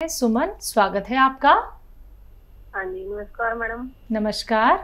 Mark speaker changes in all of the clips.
Speaker 1: सुमन, स्वागत है आपका।
Speaker 2: हाँ जी, नमस्कार मैडम।
Speaker 1: नमस्कार।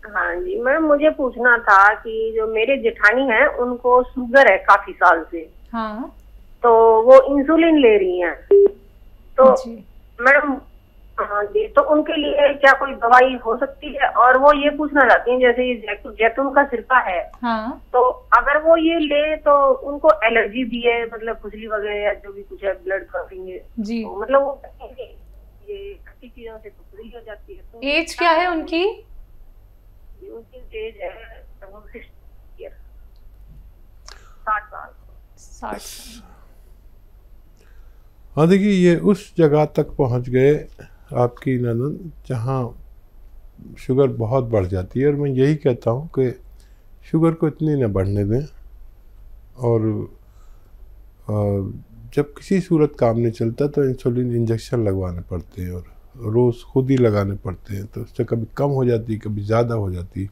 Speaker 2: हाँ जी मैडम, मुझे पूछना था कि जो मेरे जेठानी हैं उनको शुगर है काफी साल से।
Speaker 1: हाँ
Speaker 2: तो वो इंसुलिन ले रही हैं। तो
Speaker 1: जी।
Speaker 2: मैडम, हाँ जी, तो उनके लिए क्या कोई दवाई हो सकती है? और वो ये पूछना चाहती हैं, जैसे ये जैतून का सिरका है,
Speaker 1: हाँ
Speaker 2: तो अगर वो ये ले तो उनको एलर्जी भी है, मतलब खुजली वगैरह या जो भी कुछ है, ब्लड क्लॉटिंग है,
Speaker 1: जी।
Speaker 2: तो मतलब वो ये खट्टी चीजों से तो खुजली हो जाती है। तो
Speaker 1: एज क्या है उनकी?
Speaker 2: उनकी एज है 60 ईयर, 60 साल।
Speaker 1: 60 साल।
Speaker 3: हाँ देखिए, ये उस जगह तक पहुंच गए आपकी ननद जहाँ शुगर बहुत बढ़ जाती है। और मैं यही कहता हूँ कि शुगर को इतनी न बढ़ने दें। और जब किसी सूरत काम नहीं चलता तो इंसुलिन इंजेक्शन लगवाने पड़ते हैं और रोज़ खुद ही लगाने पड़ते हैं। तो उससे कभी कम हो जाती है, कभी ज़्यादा हो जाती है।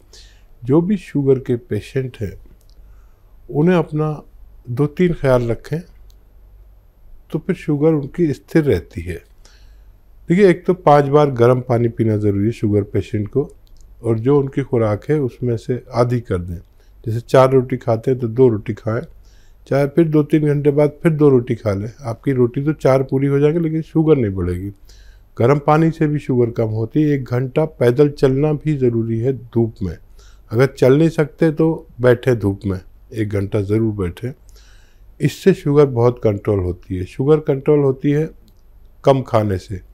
Speaker 3: जो भी शुगर के पेशेंट हैं उन्हें अपना 2-3 ख्याल रखें तो फिर शुगर उनकी स्थिर रहती है। देखिए, एक तो 5 बार गर्म पानी पीना ज़रूरी है शुगर पेशेंट को, और जो उनकी खुराक है उसमें से आधी कर दें। जैसे 4 रोटी खाते हैं तो 2 रोटी खाएं, चाहे फिर 2-3 घंटे बाद फिर 2 रोटी खा लें। आपकी रोटी तो 4 पूरी हो जाएगी लेकिन शुगर नहीं बढ़ेगी। गर्म पानी से भी शुगर कम होती है। 1 घंटा पैदल चलना भी ज़रूरी है धूप में। अगर चल नहीं सकते तो बैठे धूप में, 1 घंटा ज़रूर बैठें। इससे शुगर बहुत कंट्रोल होती है। शुगर कंट्रोल होती है कम खाने से।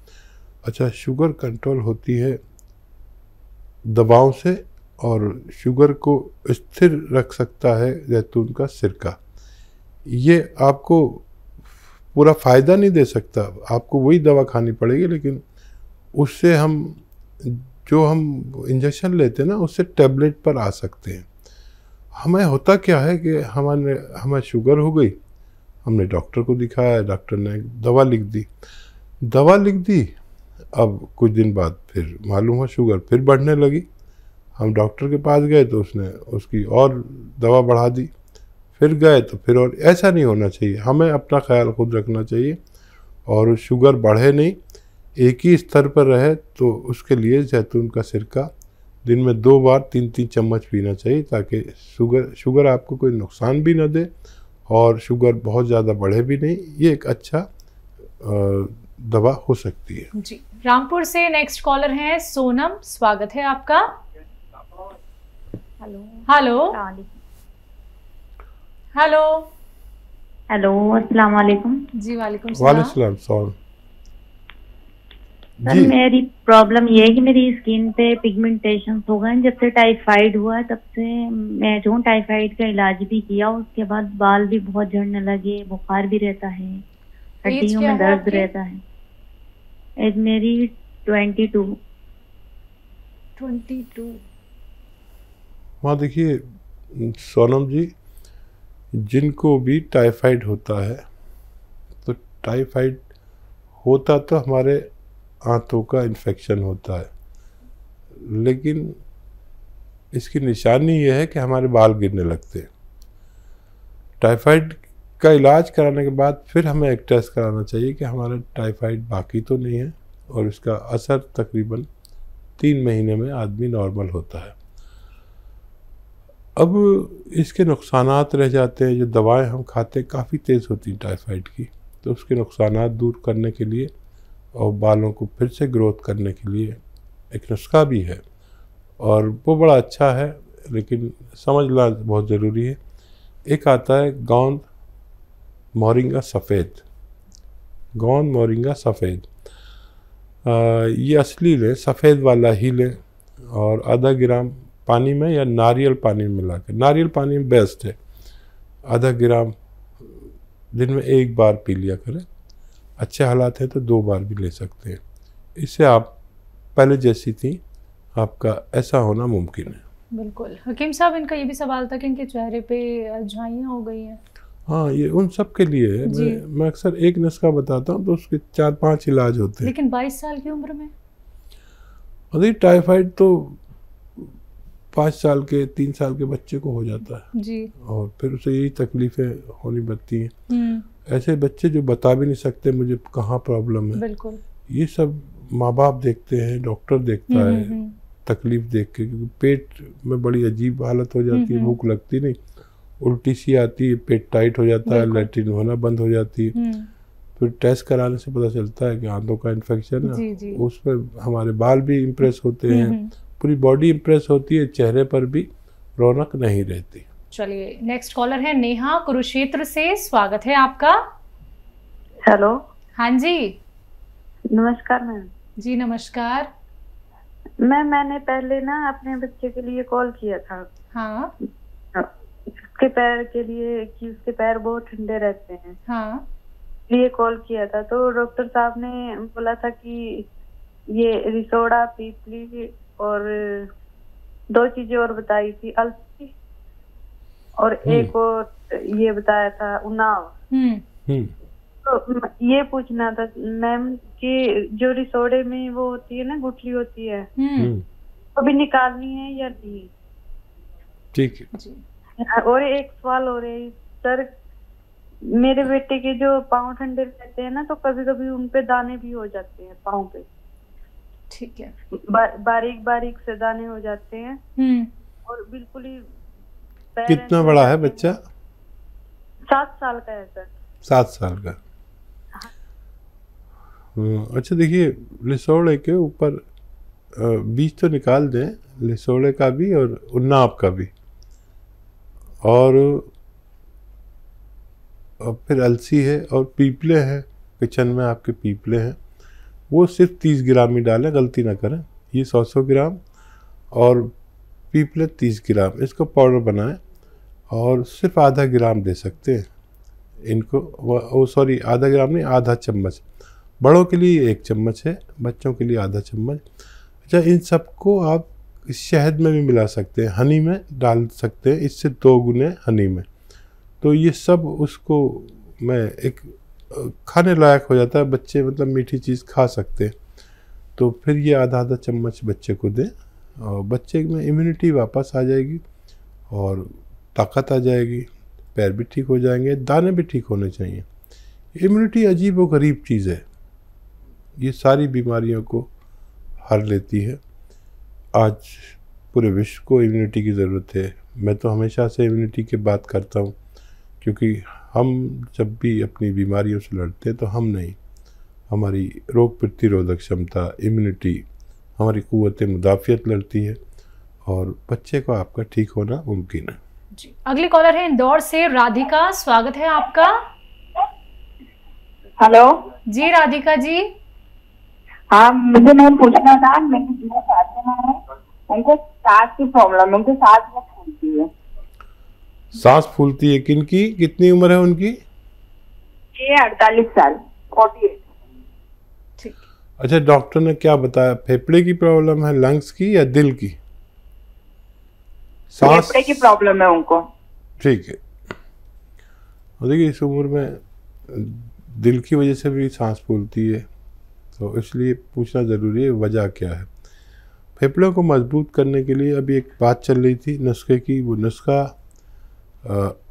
Speaker 3: अच्छा, शुगर कंट्रोल होती है दवाओं से, और शुगर को स्थिर रख सकता है जैतून का सिरका। ये आपको पूरा फ़ायदा नहीं दे सकता, आपको वही दवा खानी पड़ेगी, लेकिन उससे हम इंजेक्शन लेते हैं ना, उससे टैबलेट पर आ सकते हैं। हमें होता क्या है कि हमें शुगर हो गई, हमने डॉक्टर को दिखाया, डॉक्टर ने दवा लिख दी। अब कुछ दिन बाद फिर मालूम हो शुगर फिर बढ़ने लगी। हम डॉक्टर के पास गए तो उसने उसकी और दवा बढ़ा दी, फिर गए तो फिर और। ऐसा नहीं होना चाहिए। हमें अपना ख्याल खुद रखना चाहिए और शुगर बढ़े नहीं, एक ही स्तर पर रहे। तो उसके लिए जैतून का सिरका दिन में 2 बार 3-3 चम्मच पीना चाहिए, ताकि शुगर आपको कोई नुकसान भी ना दे और शुगर बहुत ज़्यादा बढ़े भी नहीं। ये एक अच्छा दवा हो सकती है
Speaker 1: जी। रामपुर से नेक्स्ट कॉलर हैं सोनम, स्वागत है आपका। हेलो हेलो हेलो
Speaker 4: हेलो, अस्सलाम वालेकुम।
Speaker 1: जी वालेकुम
Speaker 3: सलाम।
Speaker 4: सर, मेरी प्रॉब्लम ये है कि मेरी स्किन पे पिगमेंटेशन हो गए। जब से टाइफाइड हुआ तब से मैं जो टाइफाइड का इलाज भी किया, उसके बाद बाल भी बहुत झड़ने लगे, बुखार भी रहता है, हड्डियों में दर्द रहता है। एज मेरी 22।
Speaker 3: हाँ देखिए सोनम जी, जिनको भी टाइफाइड होता है, तो टाइफाइड होता तो हमारे आंतों का इन्फेक्शन होता है, लेकिन इसकी निशानी यह है कि हमारे बाल गिरने लगते हैं। टाइफाइड का इलाज कराने के बाद फिर हमें एक टेस्ट कराना चाहिए कि हमारा टाइफाइड बाकी तो नहीं है, और इसका असर तकरीबन 3 महीने में आदमी नॉर्मल होता है। अब इसके नुकसानात रह जाते हैं। जो दवाएं हम खाते हैं काफ़ी तेज़ होती हैं टाइफाइड की, तो उसके नुकसानात दूर करने के लिए और बालों को फिर से ग्रोथ करने के लिए एक नुस्खा भी है, और वो बड़ा अच्छा है, लेकिन समझना बहुत ज़रूरी है। एक आता है गोंद मोरिंगा सफ़ेद। ये असली लें, सफ़ेद वाला ही लें, और आधा ग्राम पानी में या नारियल पानी में मिला कर, नारियल पानी में बेस्ट है, आधा ग्राम दिन में 1 बार पी लिया करें। अच्छे हालात हैं तो 2 बार भी ले सकते हैं। इससे आप पहले जैसी थी, आपका ऐसा होना मुमकिन है।
Speaker 1: बिल्कुल। हकीम साहब, इनका ये भी सवाल था कि इनके चेहरे पे झाइयाँ हो गई हैं।
Speaker 3: हाँ, ये उन सब के लिए है। मैं अक्सर एक नुस्खा बताता हूँ तो उसके 4-5 इलाज होते हैं।
Speaker 1: लेकिन 22 साल की उम्र में?
Speaker 3: अरे टाइफाइड तो 5 साल के 3 साल के बच्चे को हो जाता है
Speaker 1: जी,
Speaker 3: और फिर उसे यही तकलीफ़ें होनी पड़ती हैं। ऐसे बच्चे जो बता भी नहीं सकते मुझे कहाँ प्रॉब्लम है,
Speaker 1: बिल्कुल।
Speaker 3: ये सब माँ बाप देखते हैं, डॉक्टर देखता है तकलीफ देख के, क्योंकि पेट में बड़ी अजीब हालत हो जाती है, भूख लगती नहीं, उल्टी सी आती है, पेट टाइट हो जाता है, लैट्रिन होना बंद हो जाती है। फिर टेस्ट कराने से पता चलता है कि आंतों का इन्फेक्शन है, उसमें हमारे बाल भी इम्प्रेस होते हैं, पूरी बॉडी इम्प्रेस होती है, चेहरे पर भी रौनक नहीं रहती।
Speaker 1: चलिए नेक्स्ट कॉलर है नेहा कुरुक्षेत्र से, स्वागत है आपका।
Speaker 5: हेलो।
Speaker 1: हाँ जी
Speaker 5: नमस्कार मैम।
Speaker 1: जी नमस्कार।
Speaker 5: मैंने पहले ना अपने बच्चे के लिए कॉल किया था।
Speaker 1: हाँ।
Speaker 5: उसके पैर के लिए कि उसके पैर बहुत ठंडे रहते हैं।
Speaker 1: हाँ।
Speaker 5: लिए कॉल किया था तो डॉक्टर साहब ने बोला था कि ये रिसोडा पीपली और 2 चीजें और बताई थी, अलसी और एक और ये बताया था उन्नाव। तो ये पूछना था मैम कि जो रिसोडे में वो होती है ना, गुठली होती है, अभी निकालनी है या नहीं?
Speaker 3: ठीक है।
Speaker 5: और एक सवाल हो रहा है सर, मेरे बेटे के जो पाँव ठंडे रहते हैं ना, तो कभी कभी उन पे दाने भी हो जाते हैं पाँव पे।
Speaker 1: ठीक है।
Speaker 5: बारीक बारीक से दाने हो जाते हैं और बिल्कुल ही।
Speaker 3: कितना बड़ा है बच्चा?
Speaker 5: 7 साल का है सर।
Speaker 3: 7 साल का। अच्छा देखिए, लिसोड़े के ऊपर बीज तो निकाल दें, लिसोड़े का भी और उन्नाव का भी, और फिर अलसी है और पीपले हैं, किचन में आपके पीपले हैं, वो सिर्फ 30 ग्राम ही डालें, गलती ना करें। ये 100 ग्राम और पीपले 30 ग्राम, इसको पाउडर बनाएं और सिर्फ आधा ग्राम दे सकते हैं इनको। सॉरी, आधा ग्राम नहीं, आधा चम्मच। बड़ों के लिए 1 चम्मच है, बच्चों के लिए आधा चम्मच। अच्छा, इन सबको आप शहद में भी मिला सकते हैं, हनी में डाल सकते हैं, इससे 2 गुने हनी में। तो ये सब उसको मैं एक खाने लायक हो जाता है, बच्चे मतलब मीठी चीज़ खा सकते हैं। तो फिर ये आधा चम्मच बच्चे को दें और बच्चे में इम्यूनिटी वापस आ जाएगी और ताकत आ जाएगी, पैर भी ठीक हो जाएंगे, दाने भी ठीक होने चाहिए। इम्यूनिटी अजीब व गरीब चीज़ है, ये सारी बीमारियों को हर लेती है। आज पूरे विश्व को इम्यूनिटी की ज़रूरत है। मैं तो हमेशा से इम्यूनिटी की बात करता हूँ, क्योंकि हम जब भी अपनी बीमारियों से लड़ते हैं तो हम नहीं, हमारी रोग प्रतिरोधक क्षमता, इम्यूनिटी, हमारी क़ुव्वत मुदाफ़ियत लड़ती है और बच्चे को आपका ठीक होना मुमकिन है।
Speaker 1: जी, अगली कॉलर है इंदौर से राधिका, स्वागत है आपका।
Speaker 6: हेलो
Speaker 1: जी राधिका जी।
Speaker 6: हाँ, मुझे मैम पूछना था, मेरी सास है, उनको सांस की प्रॉब्लम है, उनकी सांस बहुत फूलती है।
Speaker 3: सांस फूलती है? किनकी, कितनी उम्र है उनकी?
Speaker 6: ये 48 साल, 48।
Speaker 1: ठीक।
Speaker 3: अच्छा, डॉक्टर ने क्या बताया, फेफड़े की प्रॉब्लम है, लंग्स की या दिल की? सांस
Speaker 6: फेफड़े की प्रॉब्लम है उनको।
Speaker 3: ठीक है। और देखिए, इस उम्र में दिल की वजह से भी सांस फूलती है, तो इसलिए पूछना ज़रूरी है वजह क्या है। फेफड़ों को मजबूत करने के लिए अभी एक बात चल रही थी नुस्खे की, वो नुस्खा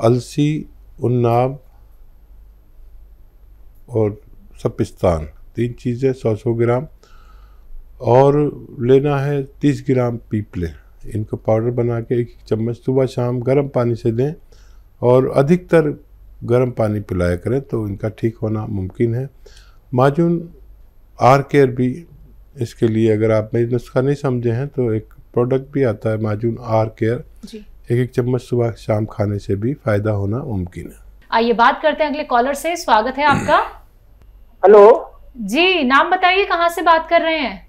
Speaker 3: अलसी, उन्नाव और सपिस्तान, 3 चीज़ें 100 ग्राम, और लेना है 30 ग्राम पीपले। इनको पाउडर बना के 1 चम्मच सुबह शाम गर्म पानी से दें और अधिकतर गर्म पानी पिलाया करें, तो इनका ठीक होना मुमकिन है। माजून आर केयर भी इसके लिए, अगर आप मेरी नुस्खा नहीं समझे हैं तो एक प्रोडक्ट भी आता है माजून आर केयर, 1 चम्मच सुबह शाम खाने से भी फायदा होना मुमकिन है।
Speaker 1: आइए बात करते हैं अगले कॉलर से, स्वागत है आपका।
Speaker 7: हेलो
Speaker 1: जी, नाम बताइए, कहाँ से बात कर रहे हैं?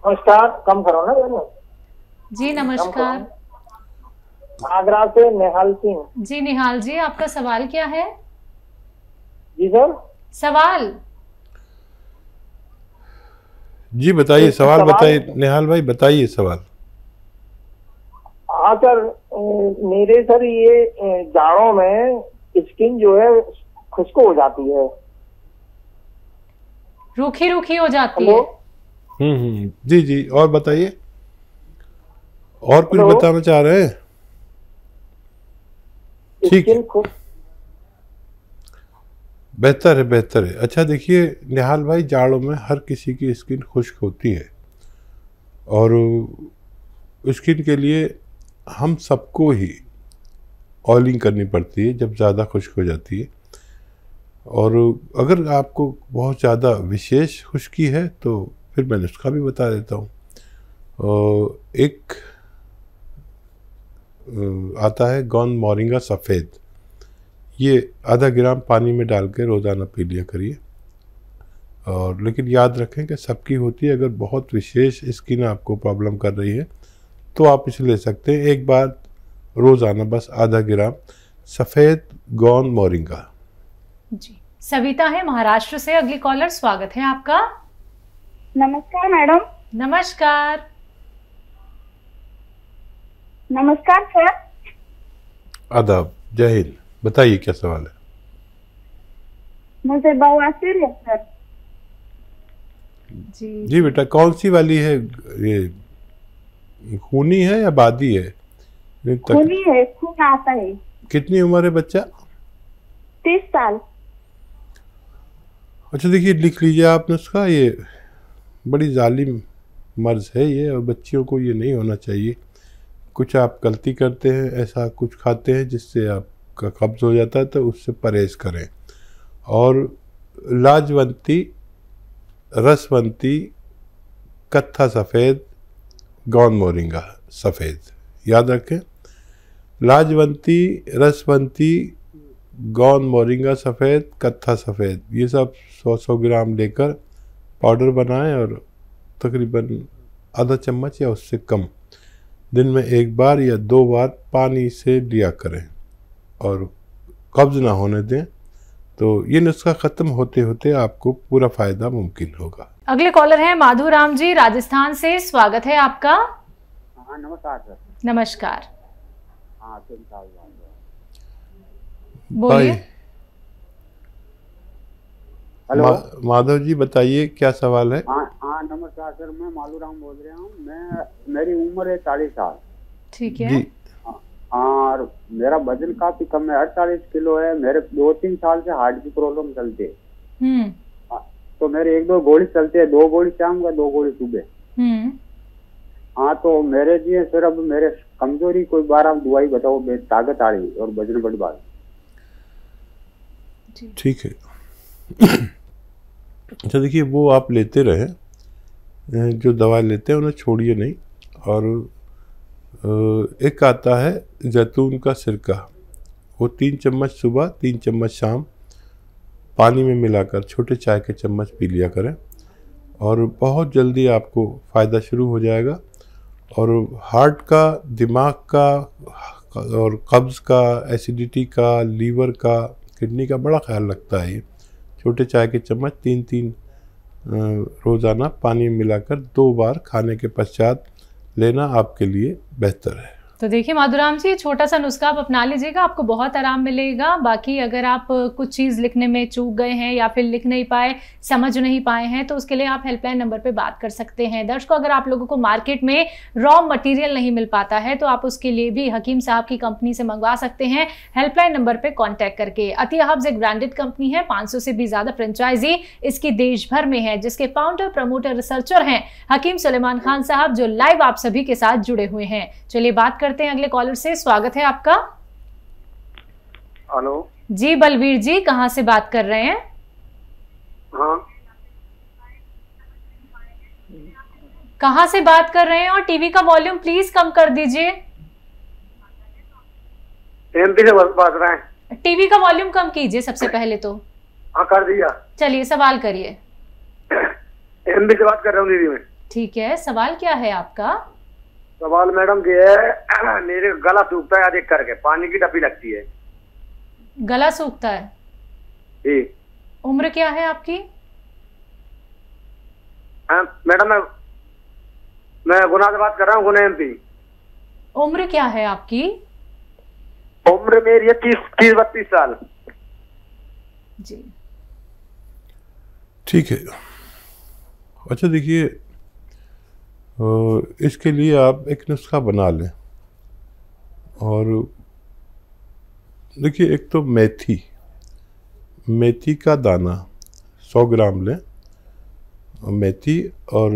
Speaker 7: नमस्कार, कम करो ना।
Speaker 1: जी नमस्कार।
Speaker 7: आगरा से निहाल सिंह।
Speaker 1: जी निहाल जी, आपका सवाल क्या है?
Speaker 7: जी सर।
Speaker 1: सवाल
Speaker 3: जी बताइए, सवाल बताइए निहाल भाई, बताइए सवाल।
Speaker 7: हाँ सर, मेरे सर ये जाड़ों में स्किन जो है खुश्क हो जाती है,
Speaker 1: रूखी रूखी हो जाती है।
Speaker 3: जी जी, और बताइए, और कुछ बताना चाह रहे हैं? ठीक है। बेहतर है, बेहतर है। अच्छा देखिए निहाल भाई, जाड़ों में हर किसी की स्किन खुश्क होती है और स्किन के लिए हम सबको ही ऑयलिंग करनी पड़ती है जब ज़्यादा खुश्क हो जाती है। और अगर आपको बहुत ज़्यादा विशेष खुश्की है तो फिर मैं नुस्खा भी बता देता हूँ। एक आता है गोंद मोरिंगा सफ़ेद, ये आधा ग्राम पानी में डाल के रोज़ाना पी लिया करिए। और लेकिन याद रखें कि सबकी होती है, अगर बहुत विशेष स्किन आपको प्रॉब्लम कर रही है तो आप इसे ले सकते हैं एक बार रोज़ाना, बस आधा ग्राम सफ़ेद गोंद मोरिंगा।
Speaker 1: जी, सविता है महाराष्ट्र से अगली कॉलर, स्वागत है आपका।
Speaker 6: नमस्कार मैडम।
Speaker 1: नमस्कार।
Speaker 6: नमस्कार सर।
Speaker 3: आदाब, जय हिंद। बताइए क्या सवाल है?
Speaker 6: मुझे बवासीर है सर।
Speaker 1: जी
Speaker 3: बेटा, कौन सी वाली है? ये खूनी है या बादी है?
Speaker 6: खूनी है, खून आता है।
Speaker 3: कितनी उम्र है बच्चा?
Speaker 6: 30 साल।
Speaker 3: अच्छा देखिए, लिख लीजिए आप नुस्खा। ये बड़ी जालिम मर्ज है ये, और बच्चियों को ये नहीं होना चाहिए। कुछ आप गलती करते हैं, ऐसा कुछ खाते हैं जिससे आपका कब्ज़ हो जाता है, तो उससे परहेज़ करें। और लाजवंती, रसवंती, कत्था सफ़ेद, गोंद मोरिंगा सफ़ेद, याद रखें। लाजवंती, रसवंती, गोंद मोरिंगा सफ़ेद, कत्था सफ़ेद, ये सब 100-100 ग्राम लेकर पाउडर बनाएं और तकरीबन आधा चम्मच या उससे कम दिन में 1 बार या 2 बार पानी से लिया करें और कब्ज़ ना होने दें। तो ये नुस्खा ख़त्म होते होते आपको पूरा फ़ायदा मुमकिन होगा।
Speaker 1: अगले कॉलर हैं माधुराम जी राजस्थान से, स्वागत है आपका।
Speaker 8: हाँ नमस्कार सर।
Speaker 1: नमस्कार।
Speaker 8: हाँ 3 साल
Speaker 1: बोलिए।
Speaker 8: हेलो
Speaker 3: माधव जी बताइए क्या सवाल है?
Speaker 8: हाँ नमस्कार सर, मैं मालूराम बोल रहा हूँ। मेरी उम्र है 40 साल।
Speaker 1: ठीक है।
Speaker 3: जी।
Speaker 8: और मेरा वजन काफी कम है, 48 किलो है। मेरे 2-3 साल से हार्ट की प्रॉब्लम चलती है। तो मेरे 1-2 गोली चलते हैं, 2 गोली शाम का, 2 गोली सुबह। हाँ तो मेरे जी सर, अब मेरे कमजोरी कोई बार आप दवाई बताओ, ताकत आ रही और वजन बढ़ पा।
Speaker 3: ठीक है। अच्छा देखिए, वो आप लेते रहें, जो दवा लेते हैं उन्हें छोड़िए नहीं। और एक आता है जैतून का सिरका, वो 3 चम्मच सुबह 3 चम्मच शाम पानी में मिलाकर छोटे चाय के चम्मच पी लिया करें और बहुत जल्दी आपको फ़ायदा शुरू हो जाएगा। और हार्ट का, दिमाग का और कब्ज़ का, एसिडिटी का, लीवर का, किडनी का बड़ा ख्याल रखता है ये। छोटे चाय के चम्मच 3-3 रोज़ाना पानी में मिलाकर 2 बार खाने के पश्चात लेना आपके लिए बेहतर है।
Speaker 1: तो देखिए माधुराम जी, छोटा सा नुस्खा आप अपना लीजिएगा, आपको बहुत आराम मिलेगा। बाकी अगर आप कुछ चीज़ लिखने में चूक गए हैं या फिर लिख नहीं पाए, समझ नहीं पाए हैं, तो उसके लिए आप हेल्पलाइन नंबर पे बात कर सकते हैं। दर्शकों, अगर आप लोगों को मार्केट में रॉ मटेरियल नहीं मिल पाता है तो आप उसके लिए भी हकीम साहब की कंपनी से मंगवा सकते हैं, हेल्पलाइन नंबर पर कॉन्टैक्ट करके। अतिया हब्स एक ब्रांडेड कंपनी है, 500 से भी ज़्यादा फ्रेंचाइजी इसकी देश भर में है, जिसके फाउंडर, प्रमोटर, रिसर्चर हैं हकीम सुलेमान खान साहब, जो लाइव आप सभी के साथ जुड़े हुए हैं। चलिए बात करते हैं अगले कॉलर से, स्वागत है आपका।
Speaker 7: हेलो
Speaker 1: जी बलवीर जी, कहां से बात कर रहे हैं?
Speaker 7: हाँ,
Speaker 1: कहां से बात कर रहे हैं? और टीवी का वॉल्यूम प्लीज कम कर दीजिए।
Speaker 7: एमपी से बात रहे हैं।
Speaker 1: टीवी का वॉल्यूम कम कीजिए सबसे पहले तो।
Speaker 7: हाँ कर दिया।
Speaker 1: चलिए सवाल करिए।
Speaker 7: एमपी से बात कर रहा हूँ दीदी मैं।
Speaker 1: ठीक है, सवाल क्या है आपका?
Speaker 7: सवाल मैडम ये है, मेरे गला सूखता है अधिक करके, पानी की टपी लगती है।
Speaker 1: गला सूखता है
Speaker 7: जी।
Speaker 1: उम्र क्या है आपकी?
Speaker 7: मैडम मैं गुना से बात कर रहा हूँ, गुना एमपी।
Speaker 1: उम्र क्या है आपकी?
Speaker 7: उम्र मेरी है 30-32 साल।
Speaker 1: जी
Speaker 3: ठीक है। अच्छा देखिए, इसके लिए आप एक नुस्खा बना लें। और देखिए, एक तो मेथी, मेथी का दाना 100 ग्राम लें, मेथी, और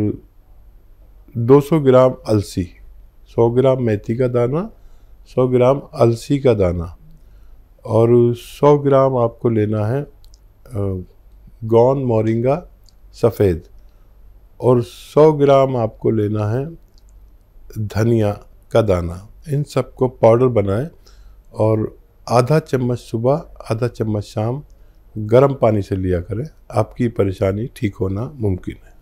Speaker 3: 200 ग्राम अलसी। 100 ग्राम मेथी का दाना, 100 ग्राम अलसी का दाना, और 100 ग्राम आपको लेना है गौन मोरिंगा सफ़ेद, और 100 ग्राम आपको लेना है धनिया का दाना। इन सबको पाउडर बनाएं और आधा चम्मच सुबह, आधा चम्मच शाम गर्म पानी से लिया करें। आपकी परेशानी ठीक होना मुमकिन है।